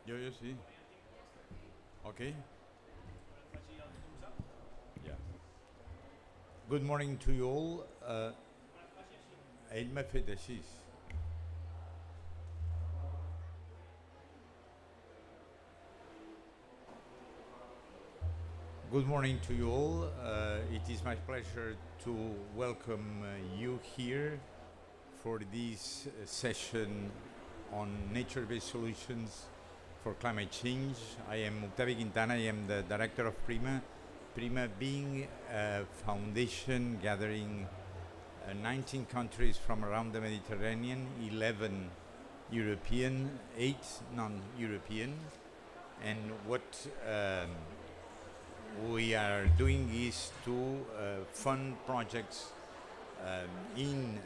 Yo sí. Okay. Yeah. Good morning to you all. Il m'a fait des six. Good morning to you all. It is my pleasure to welcome you here for this session on nature-based solutions for climate change. I am Octavio Quintana. I am the director of PRIMA. PRIMA being a foundation gathering 19 countries from around the Mediterranean, 11 European, 8 non-European. And what we are doing is to fund projects in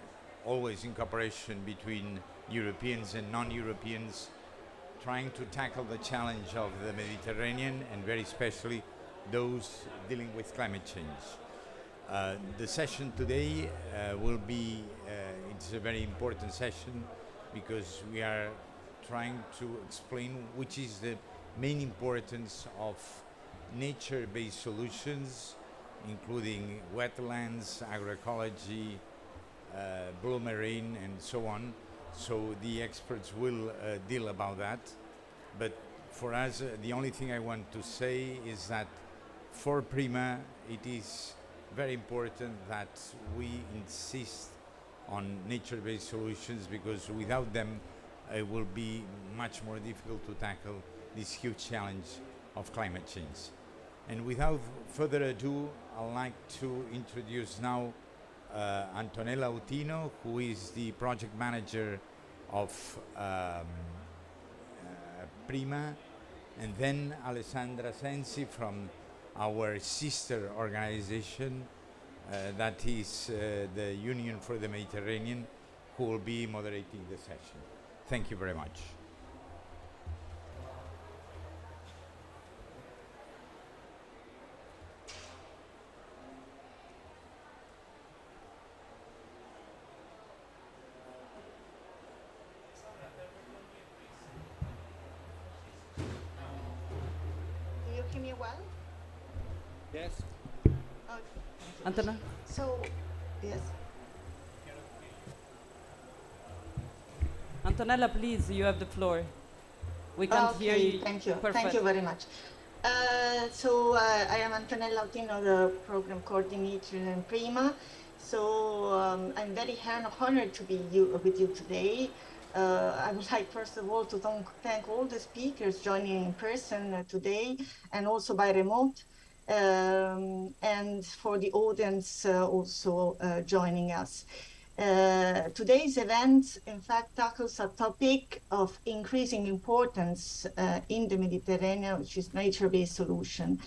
always in cooperation between Europeans and non-Europeans, trying to tackle the challenge of the Mediterranean and very especially those dealing with climate change. The session today will be, it's a very important session because we are trying to explain which is the main importance of nature-based solutions, including wetlands, agroecology, blue marine, and so on. So the experts will deal about that. But for us, the only thing I want to say is that for Prima, it is very important that we insist on nature-based solutions because without them, it will be much more difficult to tackle this huge challenge of climate change. And without further ado, I'd like to introduce now Antonella Utino, who is the project manager of Prima, and then Alessandra Sensi from our sister organization, that is the Union for the Mediterranean, who will be moderating the session. Thank you very much. Do you hear me well? Yes. Okay. Antona? So, yes. Antonella, please, you have the floor. We can't hear you. Thank you. Perfect. Thank you very much. I am Antonella Autino, the program coordinator in Prima. I'm very honored to be with you today. I would like, first of all, to thank all the speakers joining in person today and also by remote, and for the audience also joining us. Today's event, in fact, tackles a topic of increasing importance in the Mediterranean, which is nature-based solution,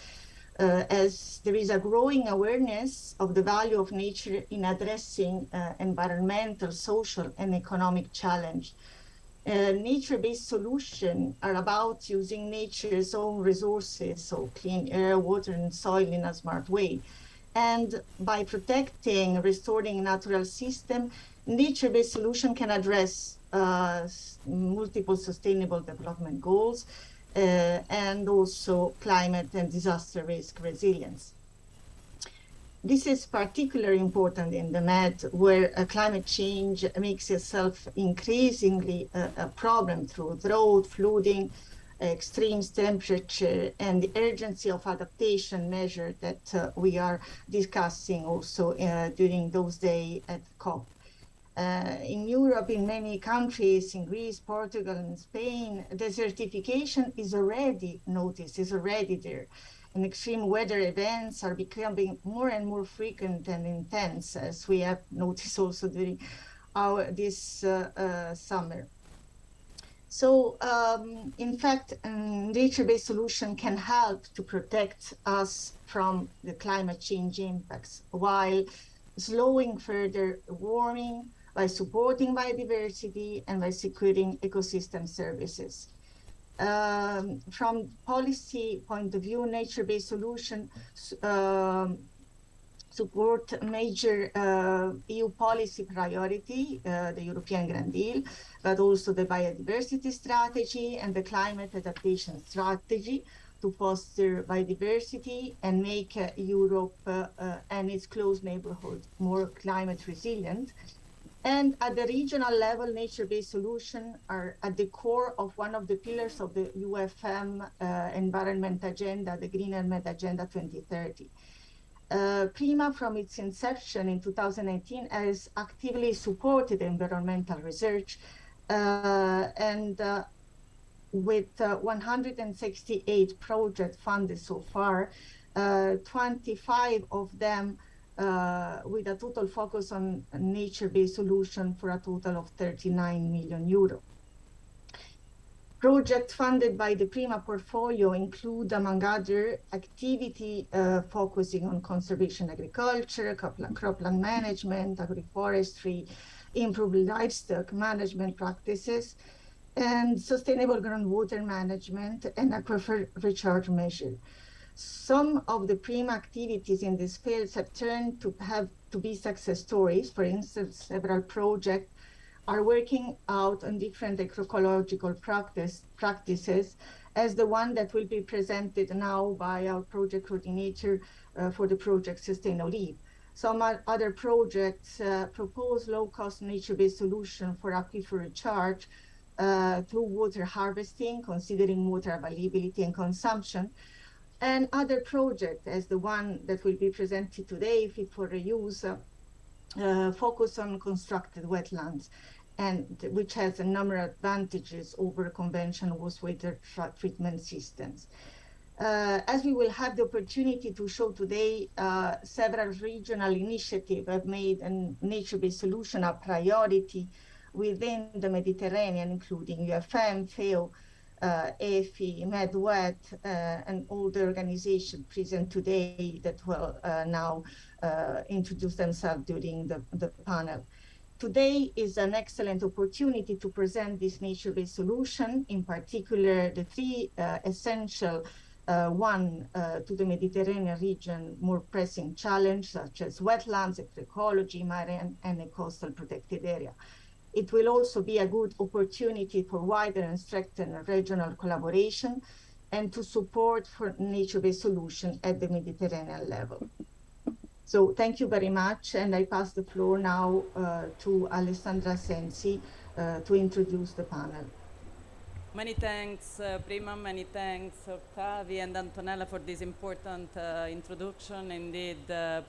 as there is a growing awareness of the value of nature in addressing environmental, social, and economic challenge. Nature-based solutions are about using nature's own resources, so clean air, water, and soil in a smart way. And by protecting, restoring natural system, nature-based solution can address multiple sustainable development goals and also climate and disaster risk resilience. This is particularly important in the Med, where climate change makes itself increasingly a problem through drought, flooding, extreme temperature, and the urgency of adaptation measure that we are discussing also during those days at COP. In Europe, in many countries, in Greece, Portugal, and Spain, desertification is already noticed, is already there. And extreme weather events are becoming more and more frequent and intense, as we have noticed also during this summer. So, in fact, nature-based solution can help to protect us from the climate change impacts while slowing further warming by supporting biodiversity and by securing ecosystem services. From policy point of view, nature-based solution support major EU policy priority, the European Green Deal, but also the biodiversity strategy and the climate adaptation strategy to foster biodiversity and make Europe and its close neighborhood more climate resilient. And at the regional level, nature-based solutions are at the core of one of the pillars of the UFM environment agenda, the Green Element Agenda 2030. PRIMA, from its inception in 2018, has actively supported environmental research and with 168 projects funded so far, 25 of them with a total focus on nature-based solution for a total of 39 million euro. Projects funded by the PRIMA portfolio include, among other, activity focusing on conservation agriculture, cropland management, agroforestry, improved livestock management practices, and sustainable groundwater management and aquifer recharge measure. Some of the PRIMA activities in this field have turned to be success stories. For instance, several projects are working out on different agroecological practices, as the one that will be presented now by our project coordinator for the project Sustain Olive. Some other projects propose low-cost nature-based solution for aquifer recharge through water harvesting, considering water availability and consumption. And other projects, as the one that will be presented today, Fit for Reuse, focus on constructed wetlands, and which has a number of advantages over conventional wastewater treatment systems. As we will have the opportunity to show today, several regional initiatives have made a nature-based solution a priority within the Mediterranean, including UFM, FEO, EFI, MedWet, and all the organizations present today that will now introduce themselves during the panel. Today is an excellent opportunity to present this nature-based solution, in particular the three essential to the Mediterranean region more pressing challenge, such as wetlands, ecology, marine, and a coastal protected area. It will also be a good opportunity for wider and strengthened regional collaboration and to support for nature-based solution at the Mediterranean level. So thank you very much, and I pass the floor now to Alessandra Sensi to introduce the panel. Many thanks, Prima, many thanks, Octavi and Antonella, for this important introduction. Indeed,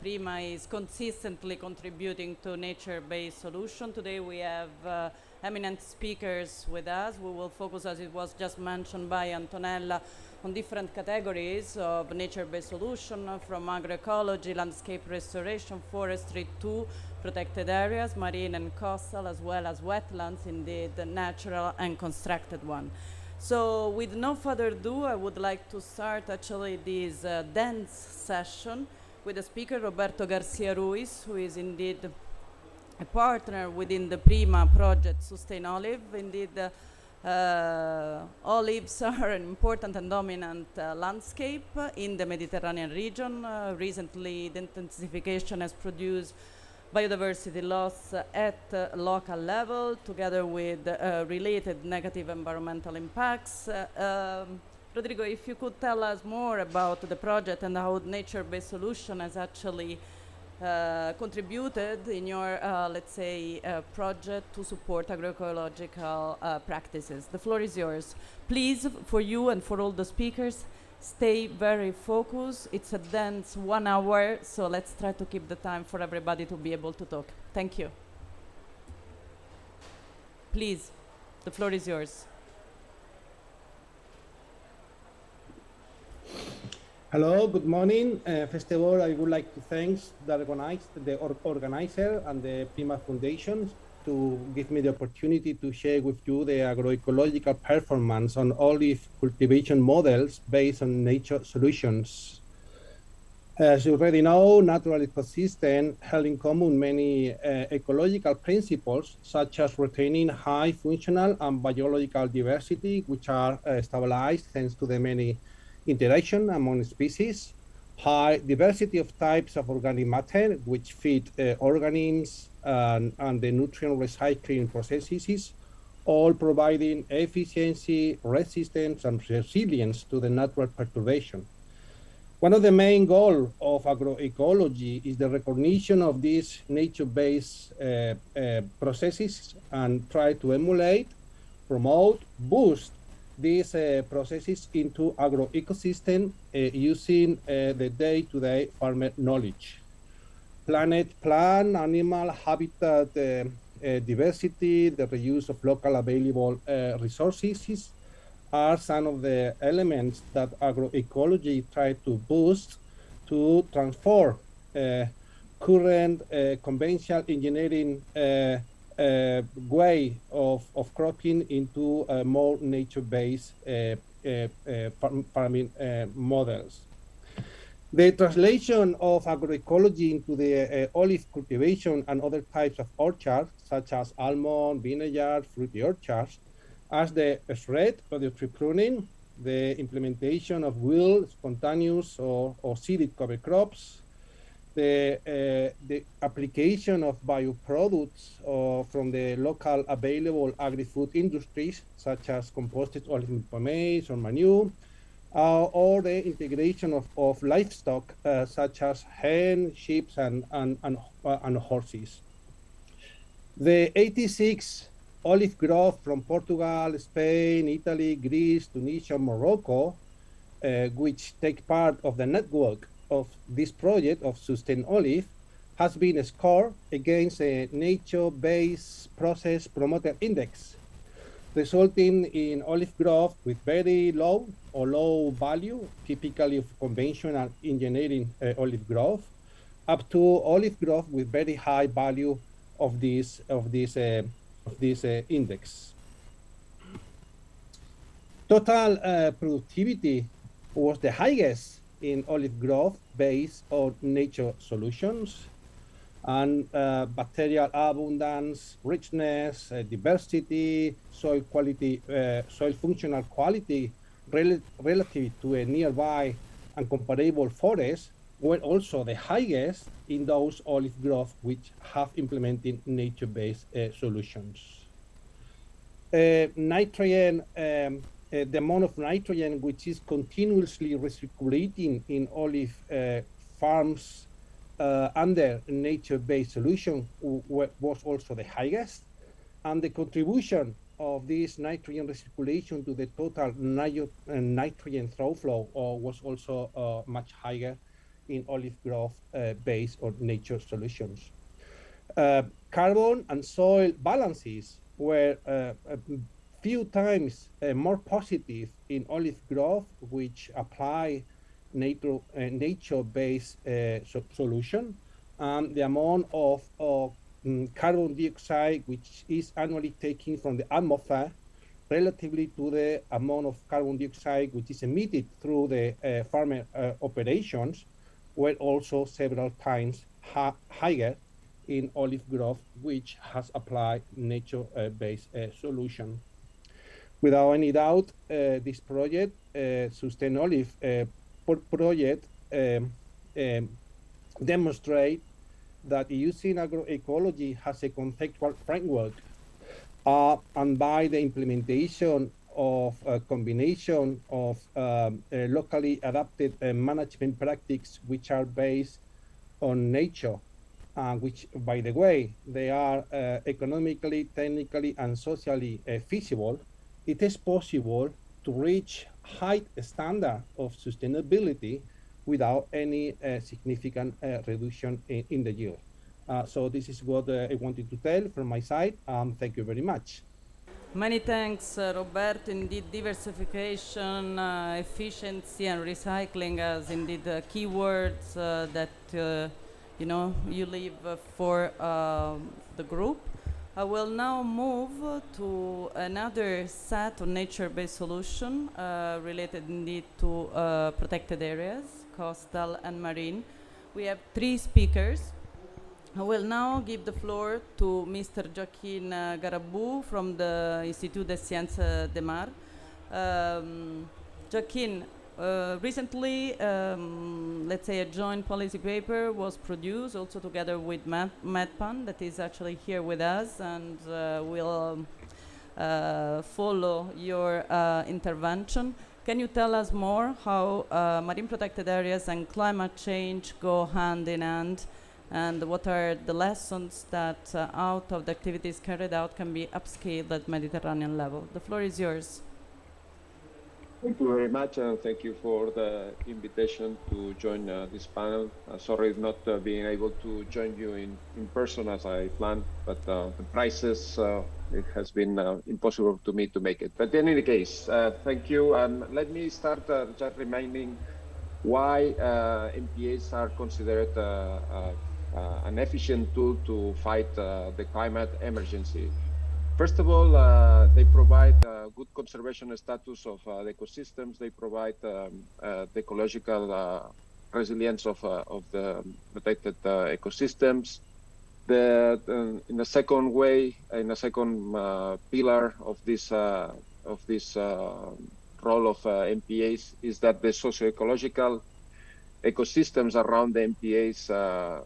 Prima is consistently contributing to nature-based solution. Today we have eminent speakers with us. We will focus, as it was just mentioned by Antonella, on different categories of nature-based solution, from agroecology, landscape restoration, forestry, to protected areas, marine and coastal, as well as wetlands, indeed, the natural and constructed one. So with no further ado, I would like to start actually this dense session with the speaker, Roberto Garcia Ruiz, who is indeed a partner within the PRIMA project Sustain Olive. Indeed, olives are an important and dominant landscape in the Mediterranean region. Recently, the intensification has produced biodiversity loss at local level, together with related negative environmental impacts. Rodrigo, if you could tell us more about the project and how nature-based solution has actually contributed in your, let's say, project to support agroecological practices. The floor is yours. Please, for you and for all the speakers, stay very focused. It's a dense 1 hour, so let's try to keep the time for everybody to be able to talk. Thank you. Please, the floor is yours. Hello, good morning. First of all, I would like to thank the organizer and the PRIMA Foundation to give me the opportunity to share with you the agroecological performance on olive cultivation models based on nature solutions. As you already know, natural ecosystem have in common many ecological principles, such as retaining high functional and biological diversity, which are stabilized thanks to the many interaction among species. high diversity of types of organic matter, which feed organisms and the nutrient recycling processes, all providing efficiency, resistance, and resilience to the natural perturbation. One of the main goals of agroecology is the recognition of these nature-based processes and try to emulate, promote, boost these processes into agroecosystem using the day-to-day farmer knowledge. Plant, animal, habitat diversity, the reuse of local available resources are some of the elements that agroecology try to boost to transform current conventional engineering way of cropping into more nature-based farming models. The translation of agroecology into the olive cultivation and other types of orchards, such as almond, vineyard, fruity orchards, as the spread of the tree pruning, the implementation of wild, spontaneous, or seeded cover crops, the application of bioproducts from the local available agri-food industries, such as composted olive pomace or manure, or the integration of livestock, such as hen, sheep, and horses. The 86 olive grove from Portugal, Spain, Italy, Greece, Tunisia, Morocco, which take part of the network of this project of Sustain Olive, has been scored against a nature-based process promoter index, resulting in olive growth with very low or low value, typically of conventional engineering olive growth, up to olive growth with very high value of this index. Total productivity was the highest in olive growth based on nature solutions, and bacterial abundance, richness, diversity, soil quality, soil functional quality relative to a nearby and comparable forest were also the highest in those olive groves which have implemented nature-based solutions. Nitrogen, the amount of nitrogen which is continuously recirculating in olive farms under nature-based solution was also the highest, and the contribution of this nitrogen recirculation to the total nitrogen through flow was also much higher in olive growth based on nature solutions. Carbon and soil balances were a few times more positive in olive growth, which apply nature-based solution. The amount of carbon dioxide which is annually taken from the atmosphere relatively to the amount of carbon dioxide which is emitted through the farmer operations were also several times higher in olive growth, which has applied nature-based solution. Without any doubt, this project, Sustain Olive project, demonstrate that using agroecology has a conceptual framework, and by the implementation of a combination of locally adapted management practices which are based on nature, which, by the way, they are economically, technically, and socially feasible, it is possible to reach high standard of sustainability without any significant reduction in the yield. So this is what I wanted to tell from my side. Thank you very much. Many thanks, Roberto. Indeed, diversification, efficiency, and recycling as indeed keywords that you leave for the group. I will now move to another set of nature-based solution related indeed to protected areas, coastal and marine. We have 3 speakers. I will now give the floor to Mr. Joaquin Garabou from the Institut des Sciences de Mar. Joaquin, recently, let's say a joint policy paper was produced also together with MedPan that is actually here with us and will follow your intervention. Can you tell us more how marine protected areas and climate change go hand in hand, and what are the lessons that out of the activities carried out can be upscaled at Mediterranean level? The floor is yours. Thank you very much, and thank you for the invitation to join this panel. Sorry not being able to join you in person as I planned, but the prices, it has been impossible to me to make it. But in any case, thank you. Let me start just reminding why MPAs are considered an efficient tool to fight the climate emergency. First of all, they provide good conservation status of the ecosystems. They provide the ecological resilience of the protected ecosystems. In the second way, in the second pillar of this role of MPAs is that the socio-ecological ecosystems around the MPAs,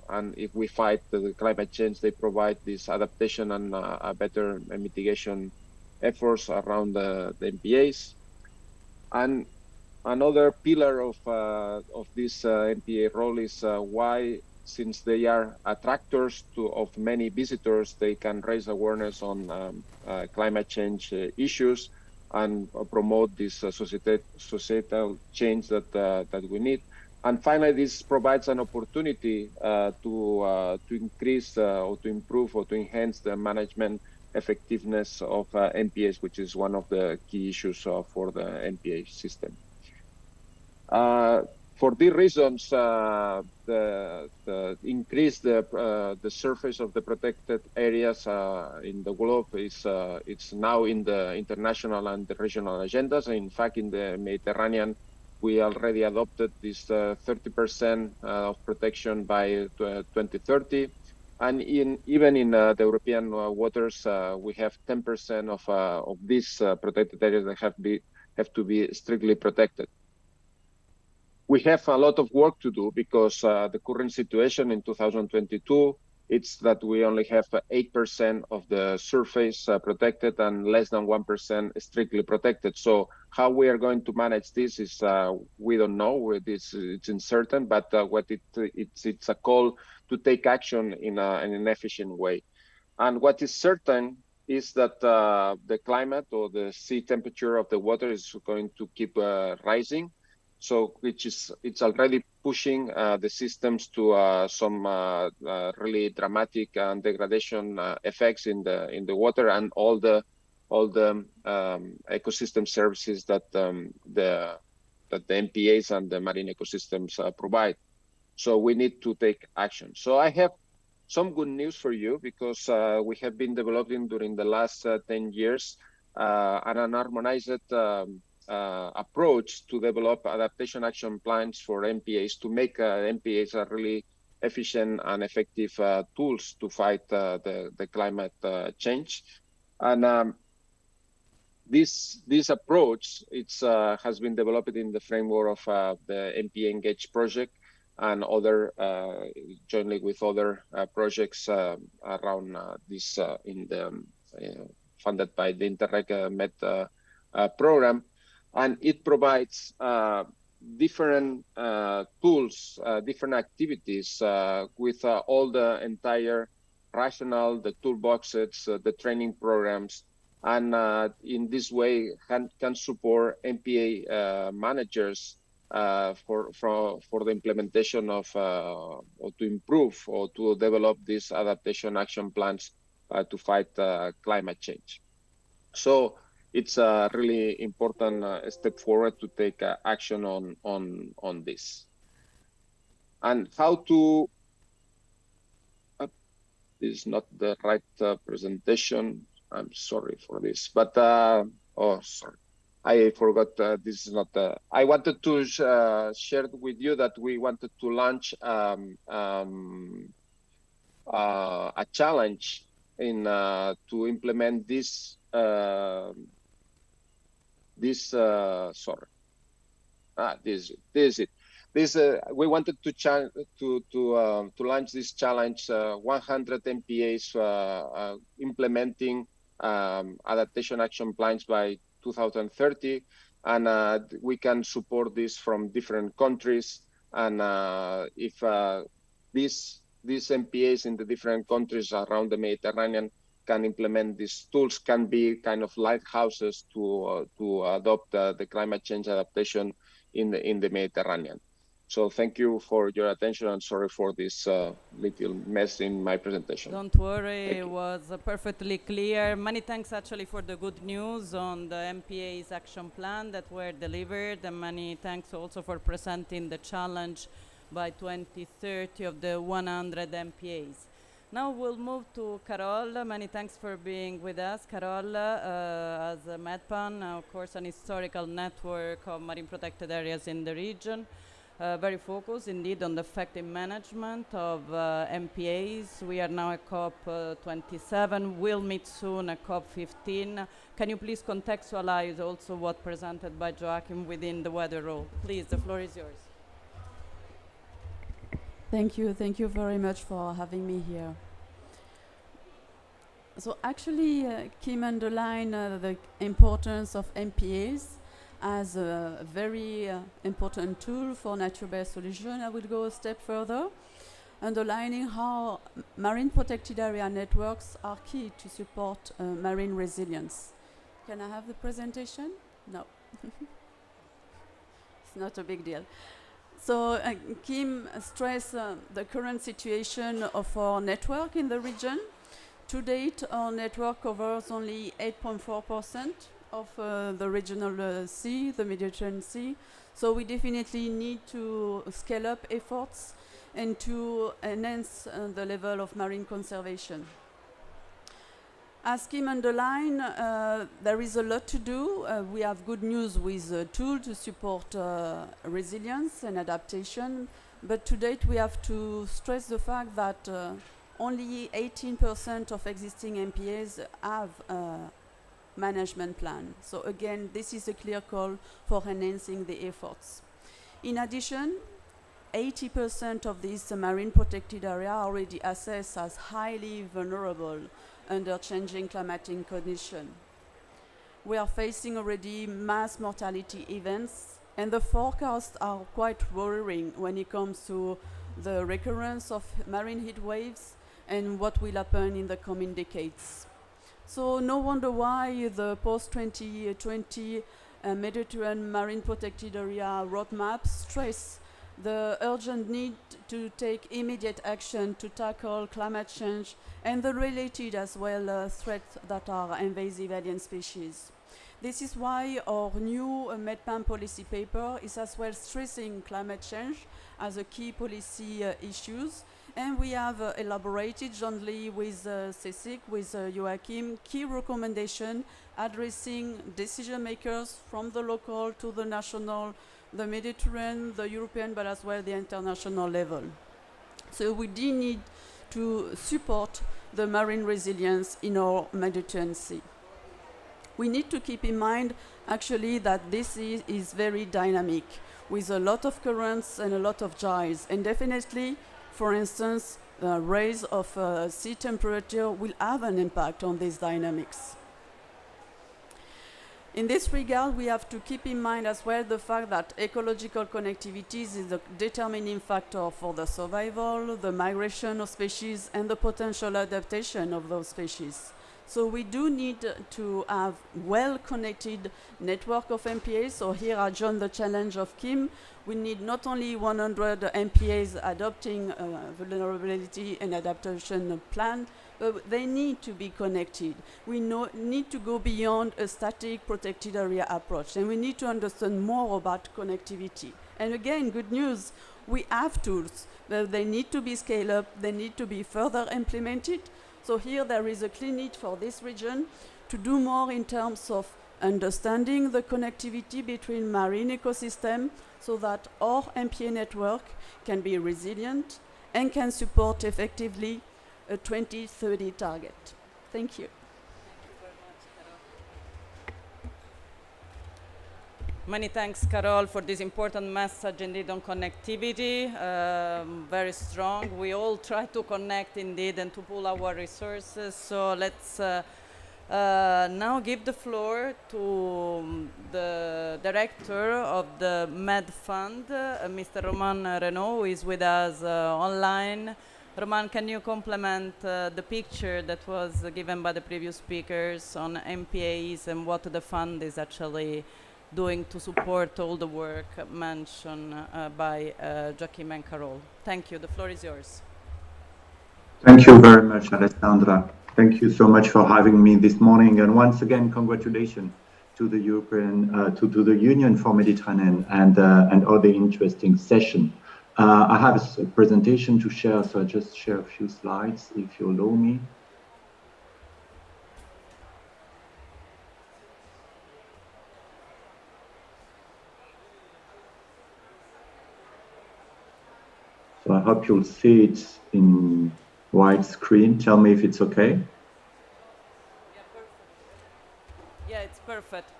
and if we fight the climate change, they provide this adaptation and a better mitigation efforts around the MPAs. And another pillar of this MPA role is why, since they are attractors of many visitors, they can raise awareness on climate change issues and promote this societal change that we need. And finally, this provides an opportunity to increase or to improve or to enhance the management effectiveness of MPAs, which is one of the key issues for the MPA system. For these reasons, the increase the surface of the protected areas in the globe is it's now in the international and the regional agendas. In fact, in the Mediterranean, we already adopted this 30% of protection by 2030, and even in the European waters, we have 10% of these protected areas that have to be strictly protected. We have a lot of work to do because the current situation in 2022, it's that we only have 8% of the surface protected and less than 1% strictly protected. So how we are going to manage this is we don't know. It's uncertain, but it's a call to take action in an efficient way. And what is certain is that the climate or the sea temperature of the water is going to keep rising. So it's already pushing the systems to some really dramatic degradation effects in the water and all the ecosystem services that the MPAs and the marine ecosystems provide. So we need to take action. So I have some good news for you because we have been developing during the last 10 years an harmonized approach to develop adaptation action plans for MPAs to make MPAs a really efficient and effective tools to fight the climate change. And this approach has been developed in the framework of the MPA Engage project and other jointly with other projects around this funded by the Interreg Med program. And it provides different tools, different activities with all the entire rationale, the toolboxes, the training programs, and in this way can support MPA managers for the implementation of or to improve or to develop these adaptation action plans to fight climate change. So it's a really important step forward to take action on this. And how to, this is not the right presentation. I'm sorry for this, but, oh, sorry. I forgot this is not the, I wanted to share with you that we wanted to launch a challenge in to implement this sorry. This is it. We wanted to launch this challenge, 100 MPAs implementing adaptation action plans by 2030, and we can support this from different countries. And if these MPAs in the different countries around the Mediterranean can implement these tools, can be kind of lighthouses to adopt the climate change adaptation in the Mediterranean. So thank you for your attention, and sorry for this little mess in my presentation. Don't worry, it was perfectly clear. Many thanks actually for the good news on the MPA's action plan that were delivered, and many thanks also for presenting the challenge by 2030 of the 100 MPAs. Now we'll move to Carol. Many thanks for being with us. Carol, as a MEDPAN, of course, an historical network of marine protected areas in the region. Very focused indeed on the effective management of MPAs. We are now at COP27. We'll meet soon at COP15. Can you please contextualize also what presented by Joachim within the weather role? Please, the floor is yours. Thank you very much for having me here. So actually, Kim underlined the importance of MPAs as a very important tool for nature-based solution. I will go a step further, underlining how marine protected area networks are key to support marine resilience. Can I have the presentation? No. It's not a big deal. So Kim stressed the current situation of our network in the region. To date, our network covers only 8.4% of the regional sea, the Mediterranean Sea. So we definitely need to scale up efforts and to enhance the level of marine conservation. As Kim underlined, there is a lot to do. We have good news with a tool to support resilience and adaptation, but to date we have to stress the fact that only 18% of existing MPAs have a management plan. So again, this is a clear call for enhancing the efforts. In addition, 80% of these marine protected area are already assessed as highly vulnerable under changing climatic conditions. We are facing already mass mortality events, and the forecasts are quite worrying when it comes to the recurrence of marine heat waves and what will happen in the coming decades. So no wonder why the post-2020 Mediterranean Marine Protected Area roadmap stress the urgent need to take immediate action to tackle climate change and the related as well threats that are invasive alien species. This is why our new MEDPAN policy paper is as well stressing climate change as a key policy issues, and we have elaborated jointly with CESIC, with Joachim, key recommendation addressing decision makers from the local to the national, the Mediterranean, the European, but as well the international level. So we do need to support the marine resilience in our Mediterranean Sea. We need to keep in mind actually that this is very dynamic with a lot of currents and a lot of gyres, and definitely, for instance, the rise of sea temperature will have an impact on these dynamics. In this regard, we have to keep in mind as well the fact that ecological connectivity is a determining factor for the survival, the migration of species, and the potential adaptation of those species. So we do need to have well-connected network of MPAs. So here I join the challenge of Kim. We need not only 100 MPAs adopting vulnerability and adaptation plan, but they need to be connected. We need to go beyond a static protected area approach, and we need to understand more about connectivity. And again, good news, we have tools, but they need to be scaled up, they need to be further implemented. So here there is a clear need for this region to do more in terms of understanding the connectivity between marine ecosystems so that our MPA network can be resilient and can support effectively a 2030 target. Thank you. Thank you very much, Many thanks, Carol, for this important message indeed on connectivity. Very strong. We all try to connect indeed and to pool our resources. So let's now give the floor to the director of the Med Fund, Mr. Roman Renaud, who is with us online. Roman, can you complement the picture that was given by the previous speakers on MPAs and what the fund is actually doing to support all the work mentioned by Joachim and Carol? Thank you. The floor is yours. Thank you very much, Alessandra. Thank you so much for having me this morning. And once again, congratulations to the European, to the Union for Mediterranean and other interesting session. I have a presentation to share, so I'll just share a few slides if you allow me. So I hope you'll see it in widescreen. Tell me if it's okay. Yeah, perfect. Yeah, it's perfect.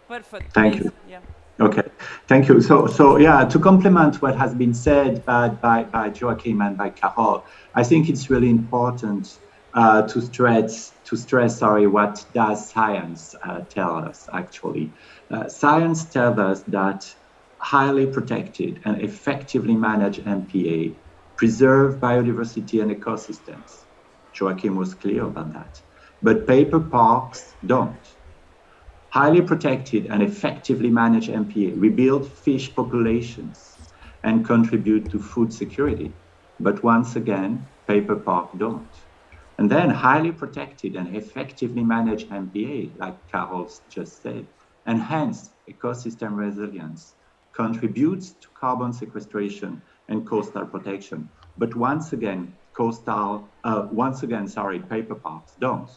Perfect. Thank you. Yeah. Okay, thank you. So yeah, to complement what has been said by Joachim and by Carol, I think it's really important to stress, what does science tell us actually? Science tells us that highly protected and effectively managed MPA preserve biodiversity and ecosystems. Joachim was clear about that. But paper parks don't. Highly protected and effectively managed MPA rebuild fish populations and contribute to food security. But once again, paper parks don't. And then highly protected and effectively managed MPA, like Carol just said, enhance ecosystem resilience, contributes to carbon sequestration and coastal protection. But once again, paper parks don't.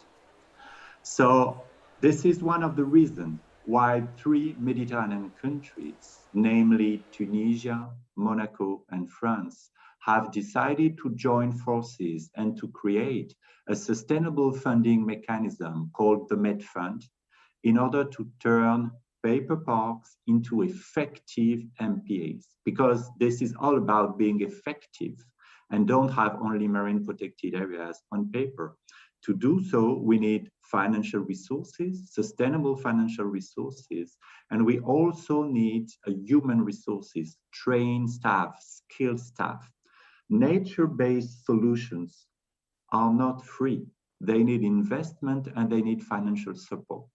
So this is one of the reasons why 3 Mediterranean countries, namely Tunisia, Monaco, and France, have decided to join forces and to create a sustainable funding mechanism called the Med Fund in order to turn paper parks into effective MPAs, because this is all about being effective and don't have only marine protected areas on paper. To do so, we need financial resources, sustainable financial resources, and we also need human resources, trained staff, skilled staff. Nature-based solutions are not free. They need investment and they need financial support.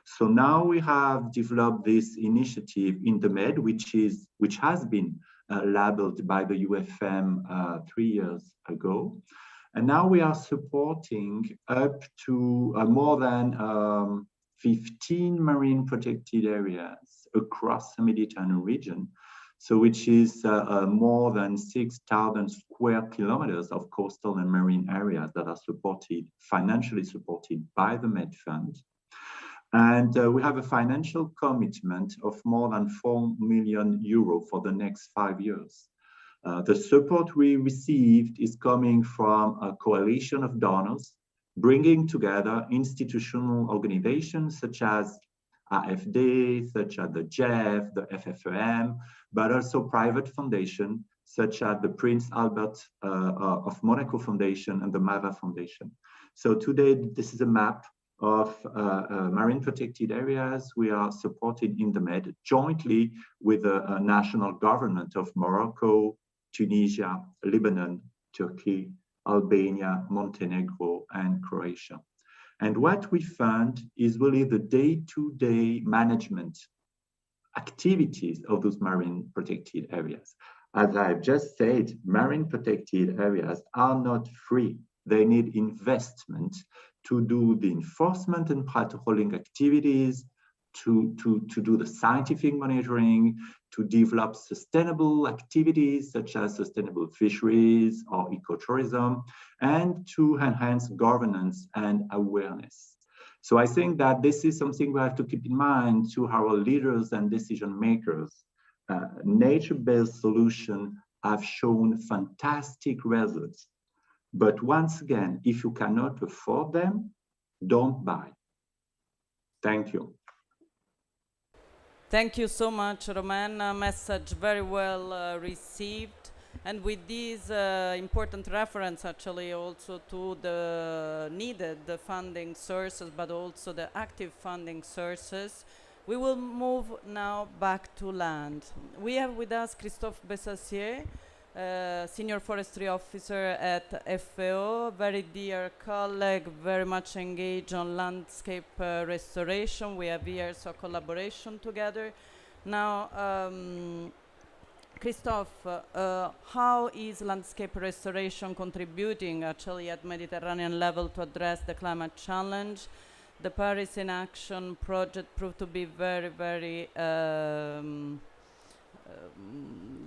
So now we have developed this initiative in the Med, which has been labeled by the UFM 3 years ago. And now we are supporting up to more than 15 marine protected areas across the Mediterranean region. So which is more than 6,000 square kilometers of coastal and marine areas that are supported, financially supported by the Med Fund. And we have a financial commitment of more than 4 million euro for the next 5 years. The support we received is coming from a coalition of donors, bringing together institutional organizations such as AFD, such as the JEF, the FFEM, but also private foundations such as the Prince Albert of Monaco Foundation and the MAVA Foundation. So today, this is a map of marine protected areas we are supported in the Med jointly with the national government of Morocco, Tunisia, Lebanon, Turkey, Albania, Montenegro, and Croatia. And what we found is really the day-to-day management activities of those marine protected areas. As I've just said, marine protected areas are not free. They need investment to do the enforcement and patrolling activities, to do the scientific monitoring, to develop sustainable activities such as sustainable fisheries or ecotourism, and to enhance governance and awareness. So I think that this is something we have to keep in mind to our leaders and decision makers. Nature-based solutions have shown fantastic results. But once again, if you cannot afford them, don't buy. Thank you. Thank you so much, Romain. Message very well received. And with this important reference actually also to the needed funding sources, but also the active funding sources, we will move now back to land. We have with us Christophe Bessassier, Senior Forestry Officer at FAO, very dear colleague, very much engaged on landscape restoration. We have years of collaboration together. Now, Christophe, how is landscape restoration contributing actually at Mediterranean level to address the climate challenge? The Paris in Action project proved to be very, very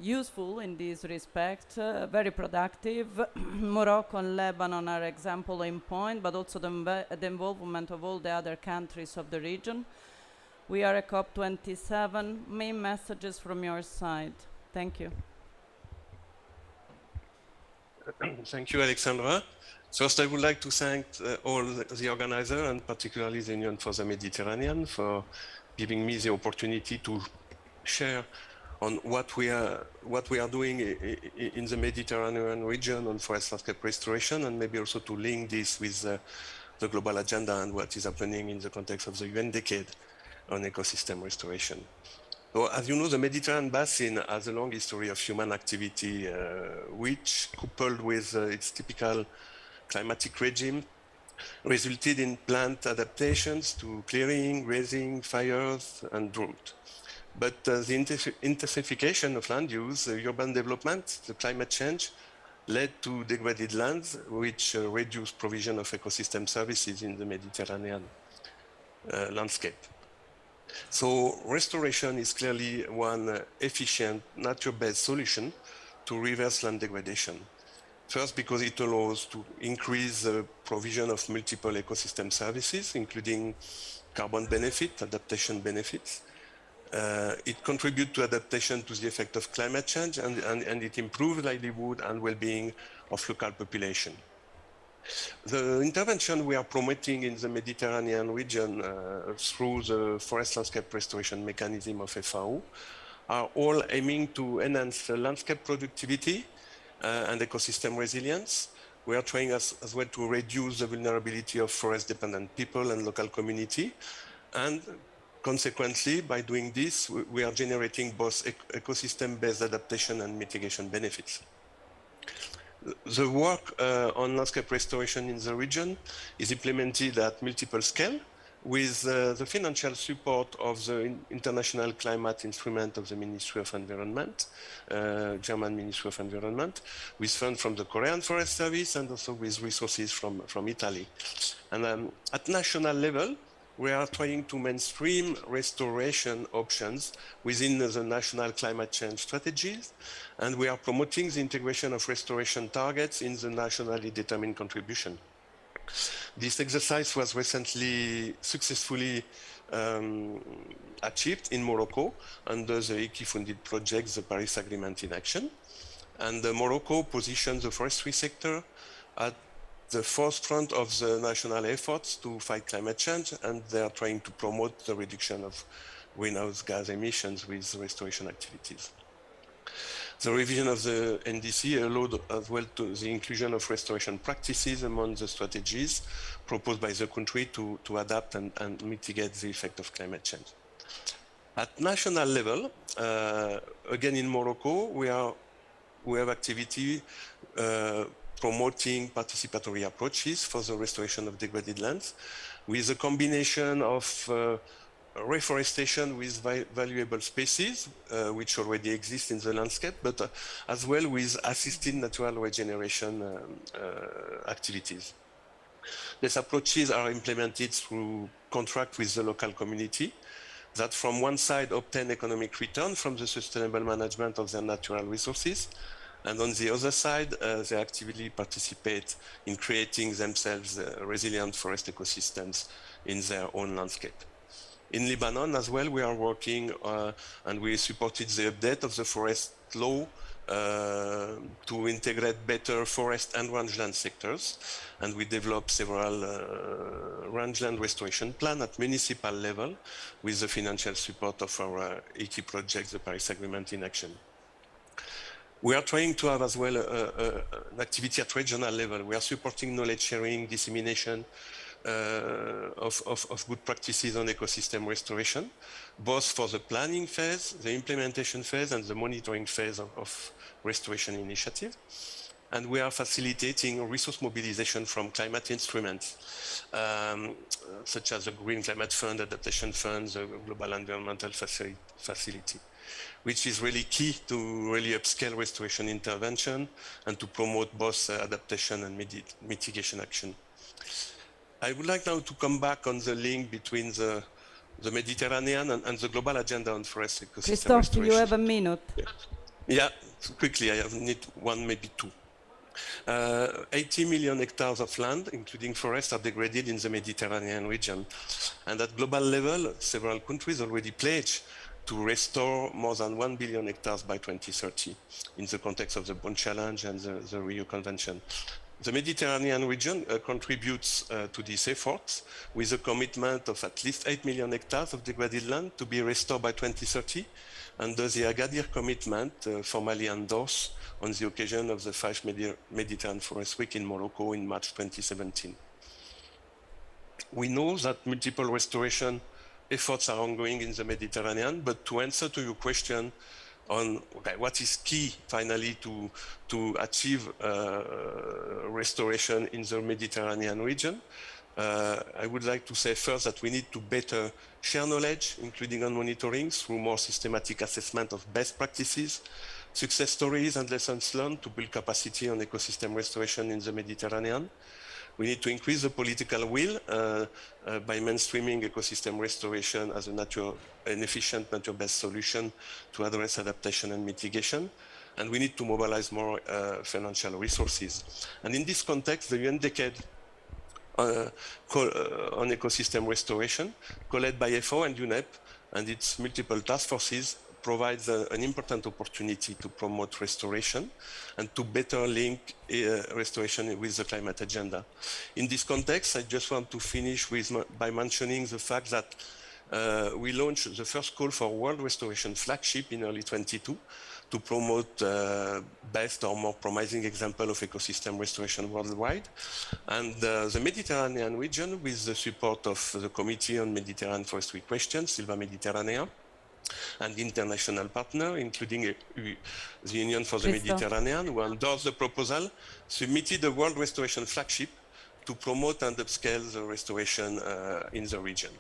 useful in this respect, very productive. Morocco and Lebanon are example in point, but also the involvement of all the other countries of the region. We are at COP27. Main messages from your side. Thank you. Thank you, Alexandra. First, I would like to thank all the organizers, and particularly the Union for the Mediterranean, for giving me the opportunity to share on what we are doing in the Mediterranean region on forest landscape restoration, and maybe also to link this with the global agenda and what is happening in the context of the UN decade on ecosystem restoration. So, as you know, the Mediterranean basin has a long history of human activity, which, coupled with its typical climatic regime, resulted in plant adaptations to clearing, grazing, fires, and drought. But the intensification of land use, urban development, the climate change, led to degraded lands, which reduced provision of ecosystem services in the Mediterranean landscape. So restoration is clearly one efficient, nature-based solution to reverse land degradation. First, because it allows to increase the provision of multiple ecosystem services, including carbon benefit, adaptation benefits. It contributes to adaptation to the effect of climate change, and it improves livelihood and well-being of local population. The intervention we are promoting in the Mediterranean region through the forest landscape restoration mechanism of FAO are all aiming to enhance landscape productivity and ecosystem resilience. We are trying as well to reduce the vulnerability of forest-dependent people and local community. And consequently, by doing this, we are generating both ecosystem-based adaptation and mitigation benefits. The work on landscape restoration in the region is implemented at multiple scale with the financial support of the International Climate Instrument of the Ministry of Environment, German Ministry of Environment, with funds from the Korean Forest Service and also with resources from Italy. And at national level, we are trying to mainstream restoration options within the national climate change strategies, and we are promoting the integration of restoration targets in the nationally determined contribution. This exercise was recently successfully achieved in Morocco under the IKI-funded project, the Paris Agreement in Action. And Morocco positions the forestry sector at the forefront of the national efforts to fight climate change, and they are trying to promote the reduction of greenhouse gas emissions with restoration activities. The revision of the NDC allowed as well to the inclusion of restoration practices among the strategies proposed by the country to adapt and mitigate the effect of climate change. At national level, again in Morocco, we have activity promoting participatory approaches for the restoration of degraded lands with a combination of reforestation with valuable species, which already exist in the landscape, but as well with assisted natural regeneration activities. These approaches are implemented through contract with the local community that from one side obtain economic return from the sustainable management of their natural resources, and on the other side, they actively participate in creating themselves resilient forest ecosystems in their own landscape. In Lebanon as well, we are working and we supported the update of the forest law to integrate better forest and rangeland sectors. And we developed several rangeland restoration plans at municipal level with the financial support of our key project, the Paris Agreement in Action. We are trying to have as well an activity at regional level. We are supporting knowledge sharing, dissemination of good practices on ecosystem restoration, both for the planning phase, the implementation phase, and the monitoring phase of restoration initiative. And we are facilitating resource mobilization from climate instruments, such as the Green Climate Fund, Adaptation Fund, the Global Environmental Facility, which is really key to really upscale restoration intervention and to promote both adaptation and mitigation action. I would like now to come back on the link between the Mediterranean and the global agenda on forest ecosystem Christophe, restoration. you have a minute. Yeah, quickly, I need one, maybe two. 80 million hectares of land, including forests, are degraded in the Mediterranean region. And at global level, several countries already pledged to restore more than 1 billion hectares by 2030 in the context of the Bonn Challenge and the Rio Convention. The Mediterranean region contributes to these efforts with a commitment of at least 8 million hectares of degraded land to be restored by 2030, under the Agadir commitment formally endorsed on the occasion of the 5th Mediterranean Forest Week in Morocco in March 2017. We know that multiple restoration efforts are ongoing in the Mediterranean, but to answer to your question on what is key finally to achieve restoration in the Mediterranean region, I would like to say first that we need to better share knowledge, including on monitoring, through more systematic assessment of best practices, success stories and lessons learned to build capacity on ecosystem restoration in the Mediterranean. We need to increase the political will by mainstreaming ecosystem restoration as an efficient nature-based solution to address adaptation and mitigation. And we need to mobilize more financial resources. And in this context, the UN Decade on ecosystem restoration, co-led by FAO and UNEP and its multiple task forces, provides an important opportunity to promote restoration and to better link restoration with the climate agenda. In this context, I just want to finish by mentioning the fact that we launched the first call for World Restoration Flagship in early 2022 to promote best or more promising example of ecosystem restoration worldwide. And the Mediterranean region, with the support of the Committee on Mediterranean Forestry Questions, Silva Mediterranea, and international partner, including the Union for the Mediterranean, who endorsed the proposal, submitted a World Restoration Flagship to promote and upscale the restoration in the region.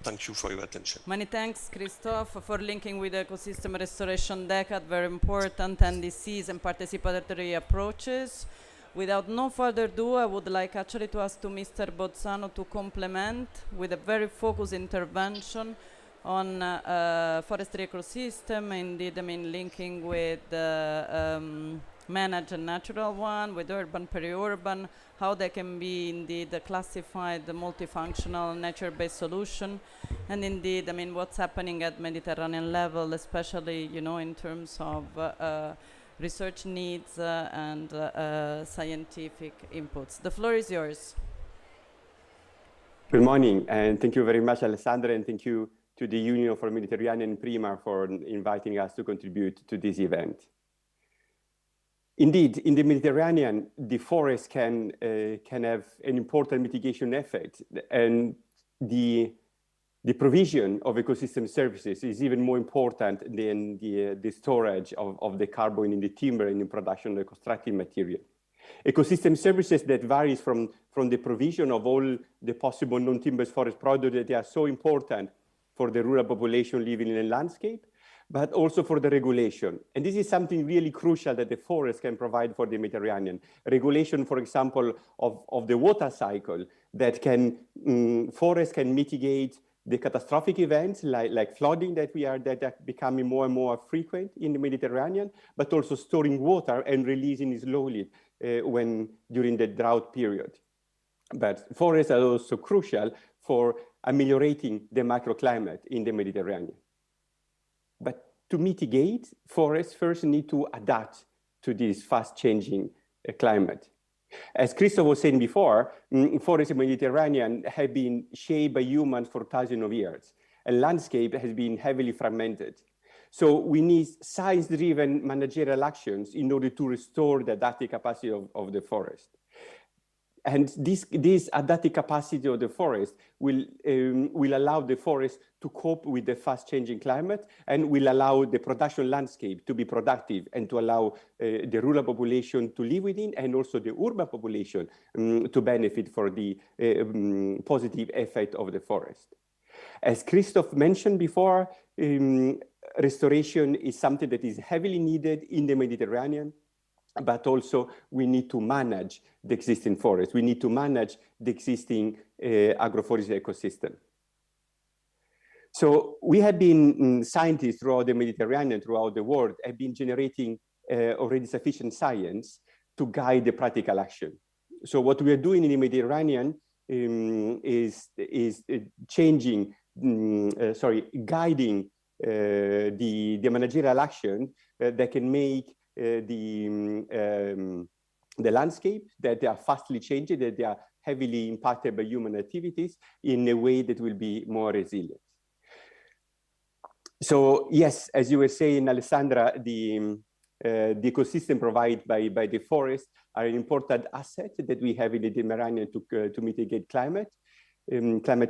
Thank you for your attention. Many thanks, Christophe, for linking with the Ecosystem Restoration Decade, very important, NDCs and participatory approaches. Without no further ado, I would like actually to ask to Mr. Bozzano to complement with a very focused intervention on forestry ecosystem, indeed, I mean, linking with managed and natural one, with urban, peri-urban, how they can be indeed classified the multifunctional nature-based solution, and indeed, I mean, what's happening at Mediterranean level, especially, you know, in terms of research needs and scientific inputs. The floor is yours. Good morning, and thank you very much, Alessandra, and thank you to the Union for Mediterranean and Prima for inviting us to contribute to this event. Indeed, in the Mediterranean, the forest can have an important mitigation effect, and the provision of ecosystem services is even more important than the storage of the carbon in the timber and in production of the constructing material. Ecosystem services that varies from the provision of all the possible non-timber forest products that are so important for the rural population living in a landscape, but also for the regulation. And this is something really crucial that the forest can provide for the Mediterranean. Regulation, for example, of the water cycle that forest can mitigate the catastrophic events like flooding that are becoming more and more frequent in the Mediterranean, but also storing water and releasing it slowly during the drought period. But forests are also crucial for ameliorating the microclimate in the Mediterranean. But to mitigate, forests first need to adapt to this fast changing climate. As Christoph was saying before, forests in the Mediterranean have been shaped by humans for thousands of years, and landscape has been heavily fragmented. So we need science-driven managerial actions in order to restore the adaptive capacity of the forest. And this adaptive capacity of the forest will allow the forest to cope with the fast-changing climate and will allow the production landscape to be productive and to allow the rural population to live within and also the urban population to benefit from the positive effect of the forest. As Christoph mentioned before, restoration is something that is heavily needed in the Mediterranean, but also we need to manage the existing forest. We need to manage the existing agroforestry ecosystem. So we have been, scientists throughout the Mediterranean, throughout the world, have been generating already sufficient science to guide the practical action. So what we are doing in the Mediterranean is guiding the managerial action that can make the landscape, that they are fastly changing, that they are heavily impacted by human activities in a way that will be more resilient. So yes, as you were saying, Alessandra, the ecosystem provided by the forest are an important asset that we have in the Mediterranean to mitigate climate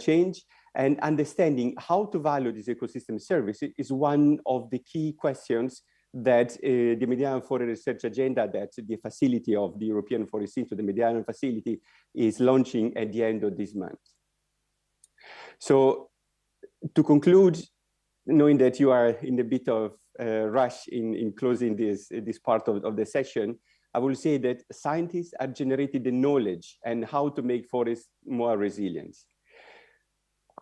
change. And understanding how to value this ecosystem service is one of the key questions that the Mediterranean Forest Research Agenda, that the facility of the European Forest Institute, the Mediterranean facility, is launching at the end of this month. So to conclude, knowing that you are in a bit of rush in closing this part of the session, I will say that scientists have generated the knowledge and how to make forests more resilient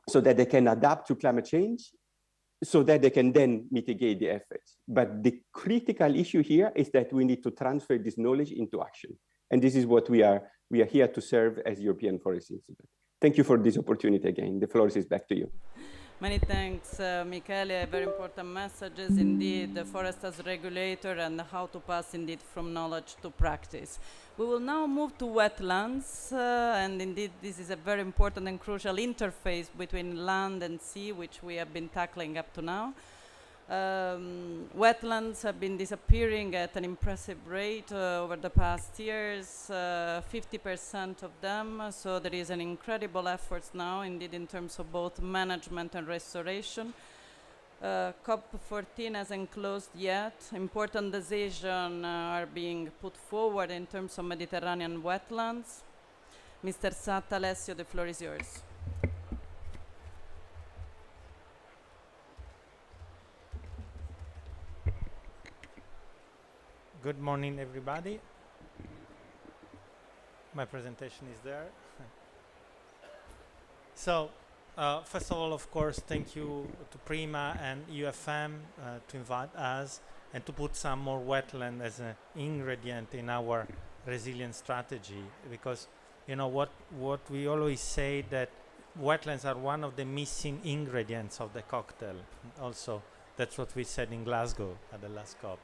so that they can adapt to climate change, so that they can then mitigate the effects. But the critical issue here is that we need to transfer this knowledge into action. And this is what we are here to serve as European Forest Institute. Thank you for this opportunity again. The floor is back to you. Many thanks, Michele. Very important messages indeed, the forest as regulator and how to pass indeed from knowledge to practice. We will now move to wetlands, and indeed this is a very important and crucial interface between land and sea, which we have been tackling up to now. Wetlands have been disappearing at an impressive rate over the past years, 50% of them, so there is an incredible effort now indeed in terms of both management and restoration. COP14 hasn't closed yet. Important decisions are being put forward in terms of Mediterranean wetlands. Mr. Sattalessio, the floor is yours. Good morning, everybody. My presentation is there. So, first of all, of course, thank you to Prima and UFM to invite us and to put some more wetland as an ingredient in our resilience strategy. Because, you know, what we always say, that wetlands are one of the missing ingredients of the cocktail. Also, that's what we said in Glasgow at the last COP.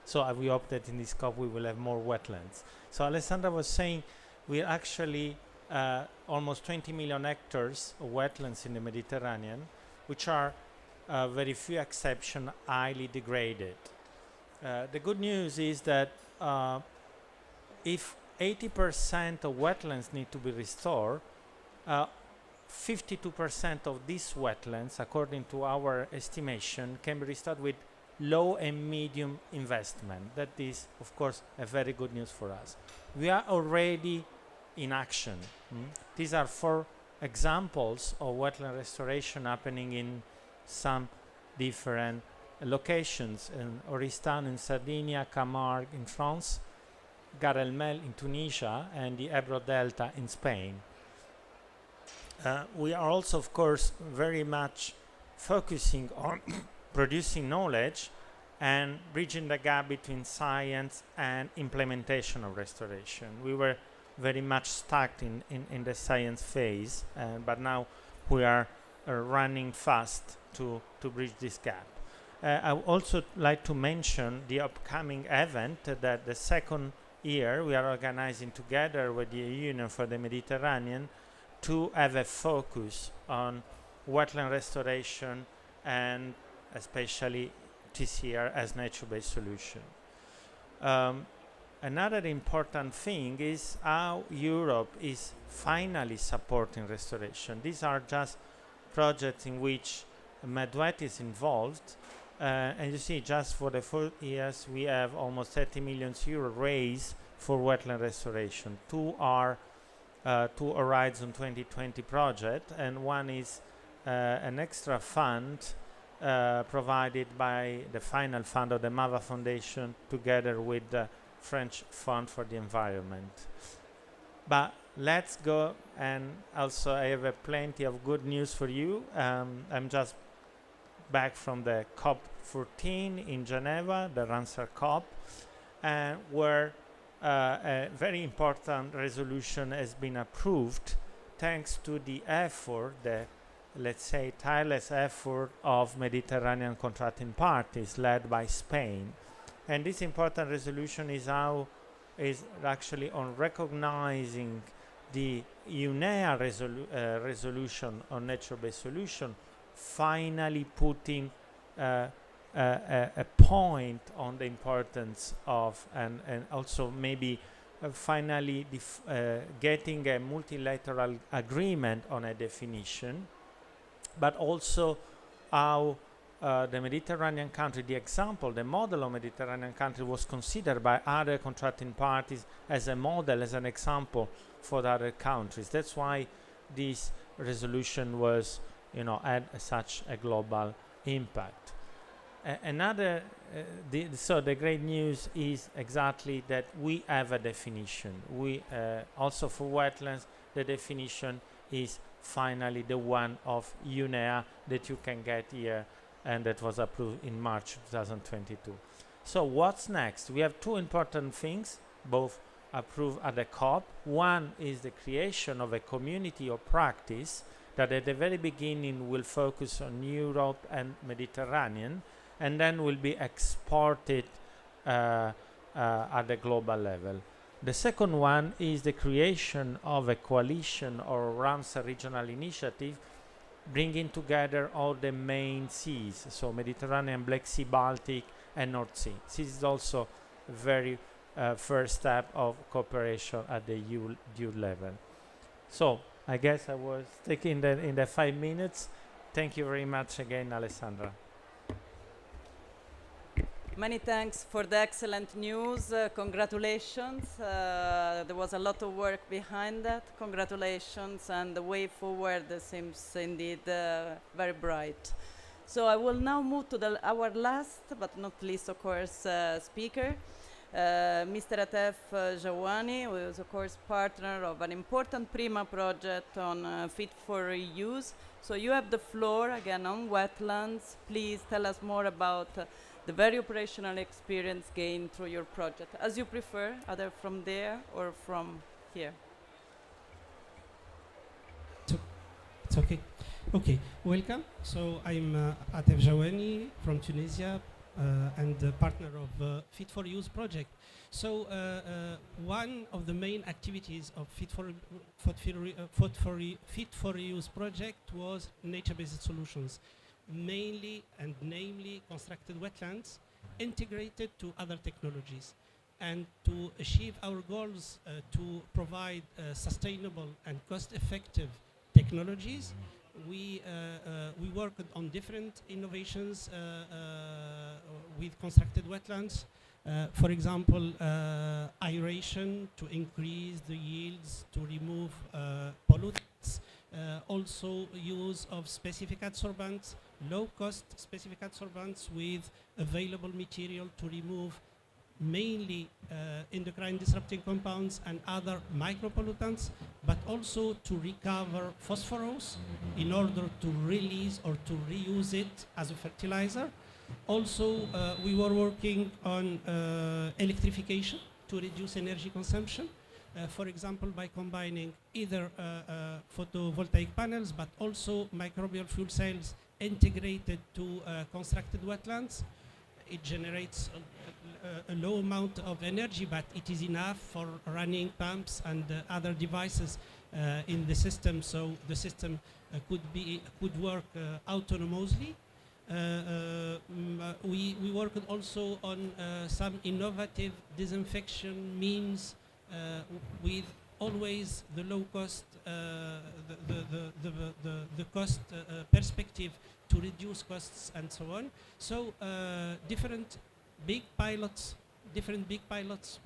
So we hope that in this COP we will have more wetlands. So Alessandra was saying we're actually almost 20 million hectares of wetlands in the Mediterranean, which are very few exceptions highly degraded. The good news is that if 80% of wetlands need to be restored, 52% of these wetlands, according to our estimation, can be restored with low and medium investment. That is, of course, a very good news for us. We are already in action. These are 4 examples of wetland restoration happening in some different locations: in Oristano in Sardinia, Camargue in France, Garelmel in Tunisia, and the Ebro Delta in Spain. We are also, of course, very much focusing on producing knowledge and bridging the gap between science and implementation of restoration. We were very much stuck in the science phase, but now we are running fast to bridge this gap. I would also like to mention the upcoming event that the second year we are organizing together with the Union for the Mediterranean to have a focus on wetland restoration and especially this year as nature-based solution. Another important thing is how Europe is finally supporting restoration. These are just projects in which Medwet is involved, and you see just for the 4 years we have almost 30 million euro raised for wetland restoration. Two are two Horizon 2020 project, and one is an extra fund provided by the final fund of the MAVA Foundation together with the French Fund for the Environment. But let's go, and also I have plenty of good news for you. I'm just back from the COP14 in Geneva, the Ramsar COP, where a very important resolution has been approved thanks to the effort, the, let's say, tireless effort of Mediterranean contracting parties led by Spain. And this important resolution is actually on recognizing the UNEA resolution on nature-based solution, finally putting a point on the importance of, and also maybe finally getting a multilateral agreement on a definition, but also how the Mediterranean country, the example, the model of Mediterranean country was considered by other contracting parties as a model, as an example for the other countries. That's why this resolution was, had such a global impact. So the great news is exactly that we have a definition. We also for wetlands, the definition is finally the one of UNEA that you can get here, and that was approved in March 2022. So what's next? We have two important things, both approved at the COP. One is the creation of a community of practice that at the very beginning will focus on Europe and Mediterranean, and then will be exported at the global level. The second one is the creation of a coalition or Ramsar regional initiative, bringing together all the main seas, so Mediterranean, Black Sea, Baltic, and North Sea. This is also a very first step of cooperation at the EU level. So I guess I was taking in the 5 minutes. Thank you very much again, Alessandra. Many thanks for the excellent news. Congratulations. There was a lot of work behind that. Congratulations, and the way forward seems indeed very bright. So I will now move to our last, but not least, of course, speaker, Mr. Atef Jawani, who is, of course, partner of an important PRIMA project on Fit for Reuse. So you have the floor again on wetlands. Please tell us more about the very operational experience gained through your project, as you prefer, either from there or from here. It's okay. Okay, welcome. So I'm Atef Jawani from Tunisia and the partner of Fit for Reuse project. So one of the main activities of Fit for Reuse project was nature-based solutions, mainly and namely constructed wetlands integrated to other technologies. And to achieve our goals to provide sustainable and cost-effective technologies, we worked on different innovations with constructed wetlands. For example, aeration to increase the yields, to remove pollutants. Also use of specific adsorbents, low-cost specific adsorbents with available material to remove mainly endocrine disrupting compounds and other micropollutants, but also to recover phosphorus in order to release or to reuse it as a fertilizer. Also, we were working on electrification to reduce energy consumption. For example, by combining either photovoltaic panels, but also microbial fuel cells integrated to constructed wetlands. It generates a low amount of energy, but it is enough for running pumps and other devices in the system, so the system could work autonomously. We worked also on some innovative disinfection means with always the low cost, the cost perspective to reduce costs and so on. So different big pilots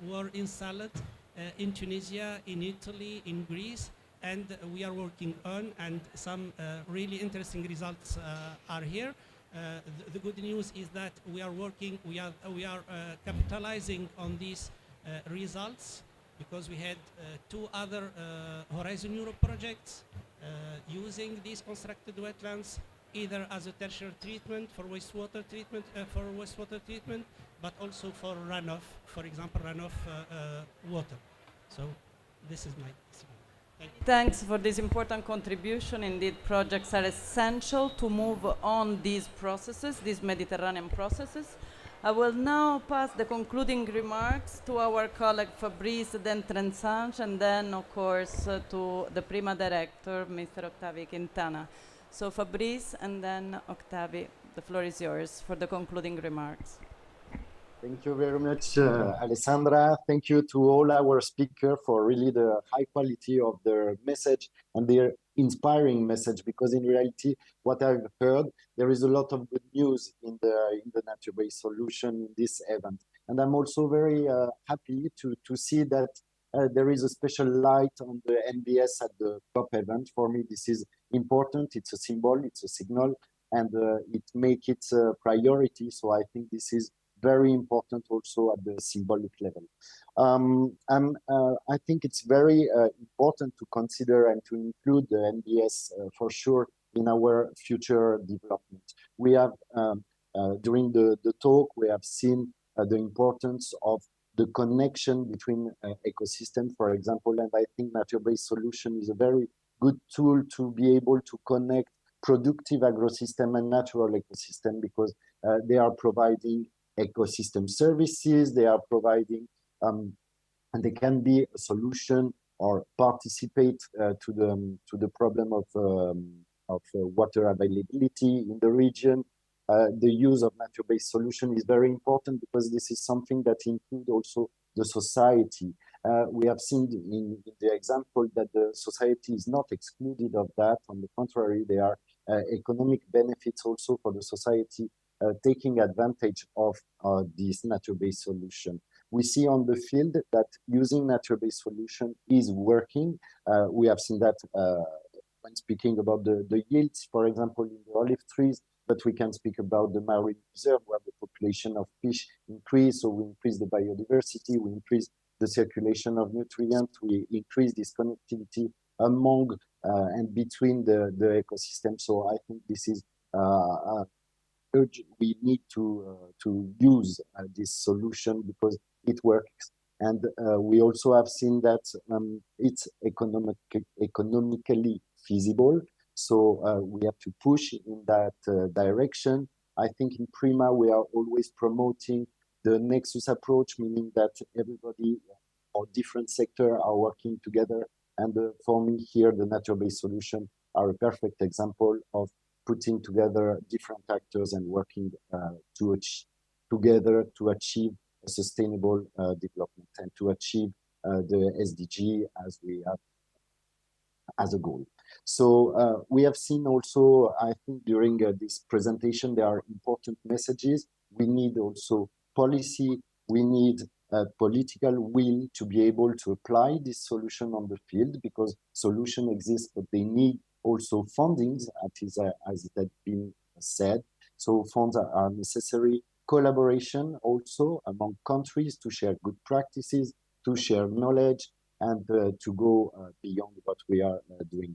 were installed in Tunisia, in Italy, in Greece, and we are working on, and some really interesting results are here. The good news is that we are capitalizing on these results, because we had two other Horizon Europe projects using these constructed wetlands, either as a tertiary treatment for wastewater treatment, but also for runoff, for example, runoff water. So this is my. Thanks for this important contribution. Indeed, projects are essential to move on these processes, these Mediterranean processes. I will now pass the concluding remarks to our colleague Fabrice Dentrensange, and then, of course, to the Prima director, Mr. Octavio Quintana. So Fabrice, and then Octavio, the floor is yours for the concluding remarks. Thank you very much, Alessandra. Thank you to all our speakers for really the high quality of their message and their inspiring message, because in reality, what I've heard, there is a lot of good news in the nature-based solution in this event. And I'm also very happy to see that there is a special light on the NBS at the COP event. For me, this is important. It's a symbol, it's a signal, and it makes it a priority. So I think this is very important also at the symbolic level. I think it's very important to consider and to include the NBS for sure in our future development. We have, during the talk, we have seen the importance of the connection between ecosystems, for example, and I think nature-based solution is a very good tool to be able to connect productive agrosystem and natural ecosystem, because they are providing ecosystem services, they are providing, and they can be a solution or participate to the problem of water availability in the region. The use of nature-based solution is very important, because this is something that includes also the society. We have seen in the example that the society is not excluded of that. On the contrary, there are economic benefits also for the society taking advantage of this nature-based solution. We see on the field that using nature-based solution is working. We have seen that when speaking about the yields, for example, in the olive trees, but we can speak about the marine reserve, where the population of fish increase, so we increase the biodiversity, we increase the circulation of nutrients, we increase this connectivity among and between the ecosystem. So I think this is we need to use this solution because it works. And we also have seen that it's economically feasible. So we have to push in that direction. I think in Prima, we are always promoting the Nexus approach, meaning that everybody or different sectors are working together. And for me here, the nature-based solution are a perfect example of putting together different actors and working together to achieve a sustainable development and to achieve the SDG as we have as a goal. So we have seen also, I think during this presentation, there are important messages. We need also policy. We need political will to be able to apply this solution on the field, because solution exists, but they need also fundings, as it had been said. So funds are necessary. Collaboration also among countries to share good practices, to share knowledge, and to go beyond what we are doing.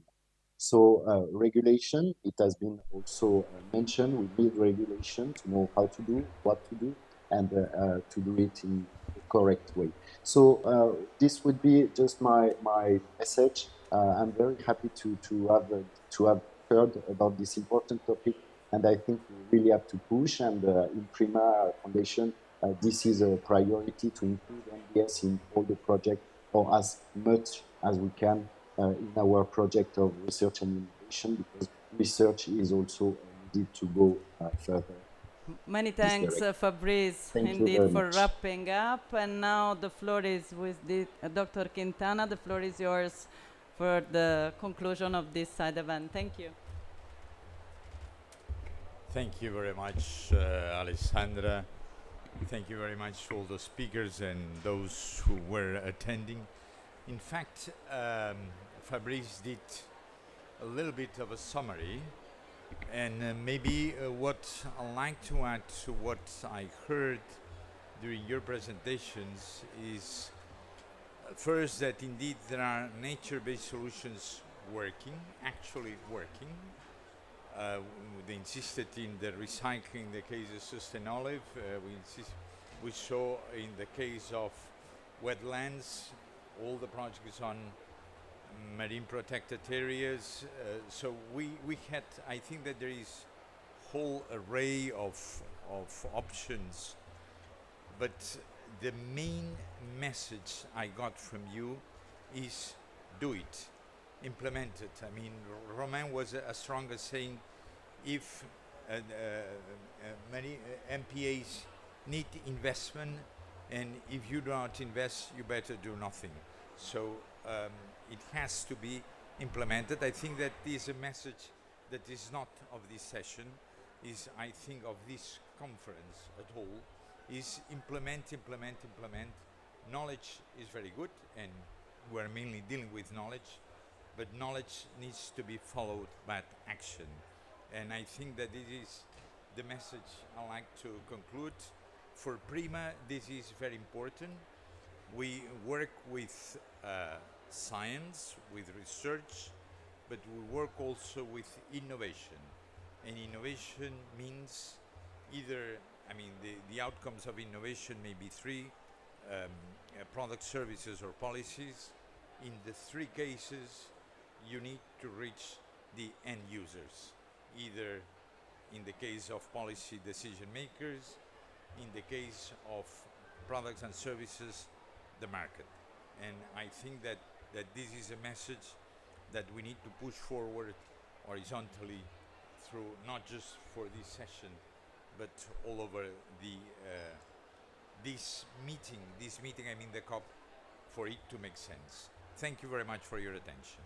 So regulation, it has been also mentioned, we need regulation to know how to do, what to do, and to do it in the correct way. So this would be just my message. I'm very happy to have heard about this important topic, And I think we really have to push. And in Prima Foundation, this is a priority to include NBS in all the projects, or as much as we can in our project of research and innovation, because research is also needed to go further. Many thanks, Fabrice, Thank you indeed, very for much. wrapping up. And now the floor is with Dr. Quintana. The floor is yours for the conclusion of this side event. Thank you. Thank you very much, Alessandra. Thank you very much to all the speakers and those who were attending. In fact, Fabrice did a little bit of a summary, and maybe what I'd like to add to what I heard during your presentations is first that indeed there are nature-based solutions working, actually working. They insisted in the recycling, the case of Sustainolive. We saw in the case of wetlands, all the projects on marine protected areas. So we had, I think that there is a whole array of options, but the main message I got from you is do it, implement it. I mean, Romain was as strong as saying if many MPAs need investment, and if you do not invest, you better do nothing. So it has to be implemented. I think that is a message that is not of this session, is I think of this conference at all, is implement. Knowledge is very good, and we're mainly dealing with knowledge, but knowledge needs to be followed by action. And I think that this is the message I like to conclude. For Prima, this is very important. We work with science, with research, but we work also with innovation. And innovation means either, I mean, the outcomes of innovation may be three, product, services, or policies. In the three cases, you need to reach the end users, either in the case of policy decision makers, in the case of products and services, the market. And I think that this is a message that we need to push forward horizontally through, not just for this session, but all over this meeting, I mean the COP, for it to make sense. Thank you very much for your attention.